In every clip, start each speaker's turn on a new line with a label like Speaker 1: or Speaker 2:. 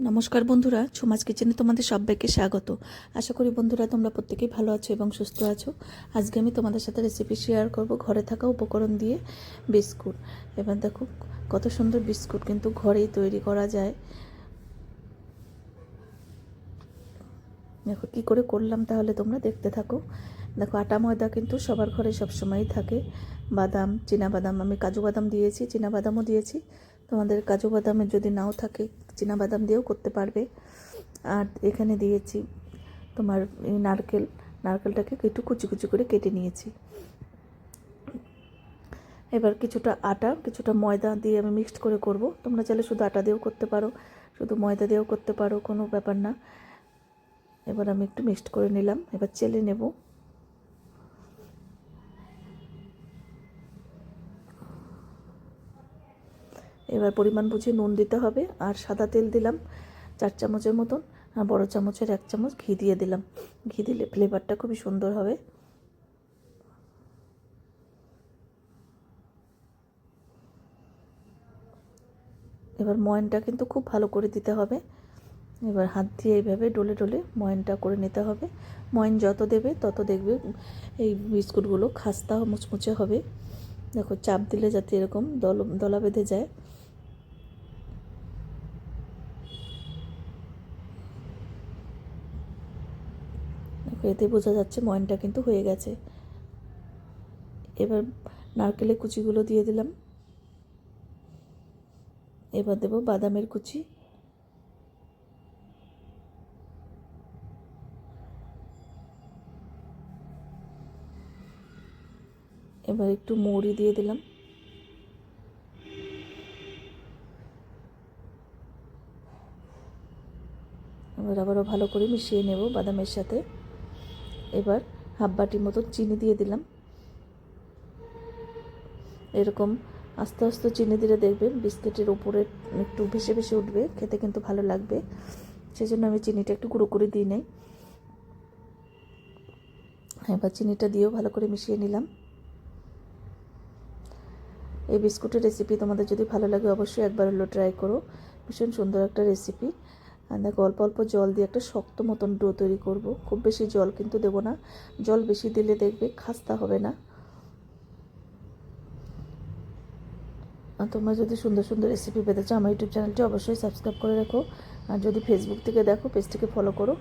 Speaker 1: নমস্কার বন্ধুরা, ছুমাচ কিচেনে তোমাদের সবাইকে স্বাগত। আশা করি বন্ধুরা তোমরা প্রত্যেকেই ভালো আছো এবং সুস্থ আছো। আজকে আমি তোমাদের সাথে রেসিপি শেয়ার করব ঘরে থাকা উপকরণ দিয়ে বিস্কুট। এবার দেখো কত সুন্দর বিস্কুট কিন্তু ঘরেই তৈরি করা যায়। দেখো কী করে করলাম, তাহলে তোমরা দেখতে থাকো। দেখো আটা ময়দা কিন্তু সবার ঘরে সবসময়ই থাকে। বাদাম, বাদাম, আমি কাজু বাদাম দিয়েছি, বাদামও দিয়েছি। তোমাদের কাজু বাদামের যদি নাও থাকে বাদাম দিয়েও করতে পারবে। আর এখানে দিয়েছি তোমার এই নারকেলটাকে একটু কুচি কুচি করে কেটে নিয়েছি। এবার কিছুটা আটা কিছুটা ময়দা দিয়ে আমি মিক্সড করে করব। তোমরা চাইলে শুধু আটা দিয়েও করতে পারো, শুধু ময়দা দিয়েও করতে পারো, কোনো ব্যাপার না। এবার আমি একটু মিক্সড করে নিলাম, এবার চেলে নেব। এবার পরিমাণ বুঝে নুন দিতে হবে, আর সাদা তেল দিলাম 4 চামচের মতন, আর বড় চামচের 1 চামচ ঘি দিয়ে দিলাম। ঘি দিলে ফ্লেভারটা খুবই সুন্দর হবে। এবার ময়নটা কিন্তু খুব ভালো করে দিতে হবে। এবার হাত দিয়ে এইভাবে ডলে ডলে ময়নটা করে নিতে হবে। ময়ন যত দেবে তত দেখবে এই বিস্কুটগুলো খাস্তা মুচমুচে হবে। দেখো চাপ দিলে যাতে এরকম দলা বেঁধে যায়। এতে বোঝা যাচ্ছে ময়নটা কিন্তু হয়ে গেছে। এবার নারকেলের কুচিগুলো দিয়ে দিলাম। এবার দেব বাদামের কুচি। এবার একটু মৌরি দিয়ে দিলাম। এবার আবারও ভালো করে মিশিয়ে নেব বাদামের সাথে। এবার হাফ বাটির মতো চিনি দিয়ে দিলাম। এরকম আস্তে আস্তে চিনি দিলে দেখবেন বিস্কিটের ওপরে একটু ভেসে ভেসে উঠবে, খেতে কিন্তু ভালো লাগবে। সেজন্য আমি চিনিটা একটু গুঁড়ো করে দিই নাই। এবার চিনিটা দিয়েও ভালো করে মিশিয়ে নিলাম। এই বিস্কুটের রেসিপি তোমাদের যদি ভালো লাগে অবশ্যই একবার হলো ট্রাই করো। ভীষণ সুন্দর একটা রেসিপি। আর দেখো অল্প অল্প জল দিয়ে একটা শক্ত মতন ডো তৈরি করব। খুব বেশি জল কিন্তু দেবো না, জল বেশি দিলে দেখবে খাস্তা হবে না। আর তোমরা যদি সুন্দর সুন্দর রেসিপি পেতে চাও আমার ইউটিউব চ্যানেলটি অবশ্যই সাবস্ক্রাইব করে রাখো। আর যদি ফেসবুক থেকে দেখো পেজটিকে ফলো করো,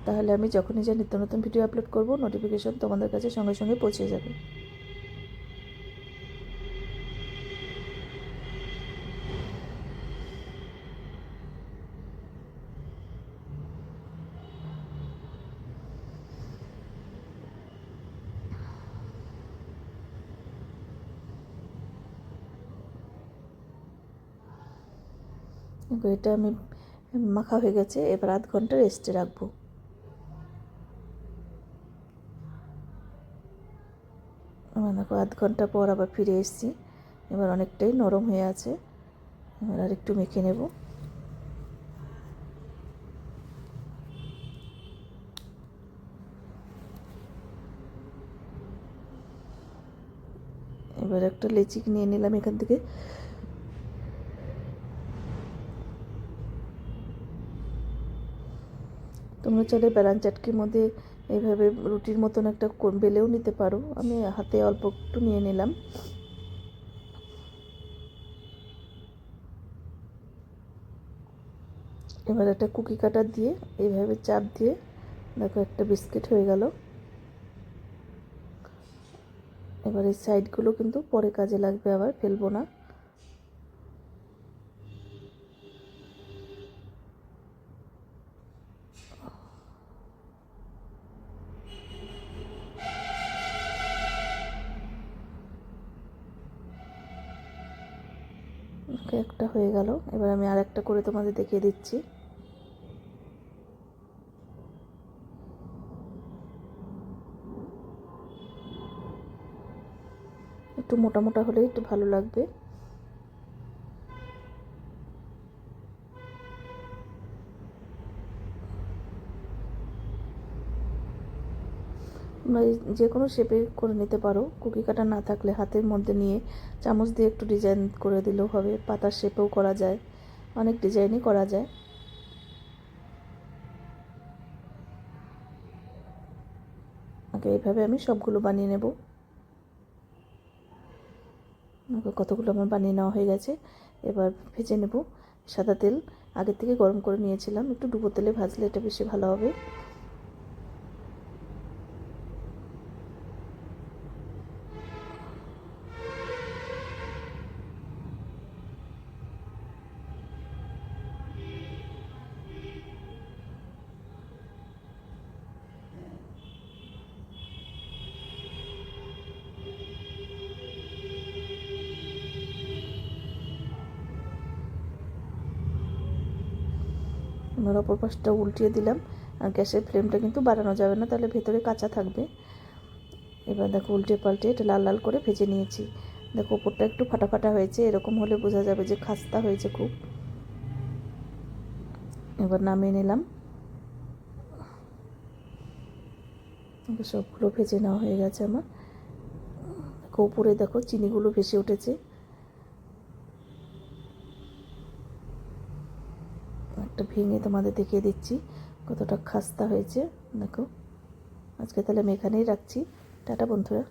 Speaker 1: তাহলে আমি যখনই যা নিত্য নতুন ভিডিও আপলোড করব নোটিফিকেশন তোমাদের কাছে সঙ্গে সঙ্গে পৌঁছে যাবে। এটা আমি মাখা হয়ে গেছে, এবার আধ ঘন্টা রেস্টে রাখবো। দেখো আধ ঘন্টা পর আবার ফিরে এসেছি। এবার অনেকটাই নরম হয়ে আছে। এবার আর একটু মেখে নেব। এবার একটা লেচি নিয়ে নিলাম এখান থেকে। তোমরা চাইলে বেলান চাটকির মধ্যে এইভাবে রুটির মতন একটা বেলেও নিতে পারো। আমি হাতে অল্প একটু নিয়ে নিলাম। এবার একটা কুকি কাটার দিয়ে এইভাবে চাপ দিয়ে দেখো একটা বিস্কিট হয়ে গেল। এবার এই সাইডগুলো কিন্তু পরে কাজে লাগবে, আবার ফেলবো না। একটা হয়ে গেল। এবার আমি আর একটা করে তোমাদের দেখিয়ে দিচ্ছি। একটু মোটা মোটা হলেই একটু ভালো লাগবে। যে কোনো শেপে করে নিতে পারো। কুকি কাটা না থাকলে হাতের মধ্যে নিয়ে চামচ দিয়ে একটু ডিজাইন করে দিলেও হবে। পাতার শেপেও করা যায়, অনেক ডিজাইনই করা যায়। ওকে এইভাবে আমি সবগুলো বানিয়ে নেব। কতগুলো আমার বানিয়ে নেওয়া হয়ে গেছে। এবার ভেজে নেব। সাদা তেল আগের থেকে গরম করে নিয়েছিলাম, একটু ডুবো তেলে ভাজলে এটা বেশি ভালো হবে। এবার অপর পাশটা উল্টিয়ে দিলাম। আর গ্যাসের ফ্লেমটা কিন্তু বাড়ানো যাবে না, তাহলে ভেতরে কাঁচা থাকবে। এবার দেখো উল্টে পাল্টে এটা লাল লাল করে ভেজে নিয়েছি। দেখো ওপরটা একটু ফাটা ফাটা হয়েছে, এরকম হলে বোঝা যাবে যে খাস্তা হয়েছে খুব। এবার নামিয়ে নিলাম। সবগুলো ভেজে নেওয়া হয়ে গেছে আমার। দেখো উপরে দেখো চিনিগুলো ভেসে উঠেছে। একটা ভেঙে তোমাদের দেখিয়ে দিচ্ছি কতটা খাস্তা হয়েছে। দেখো আজকে তাহলে আমি এখানেই রাখছি। টাটা বন্ধুরা।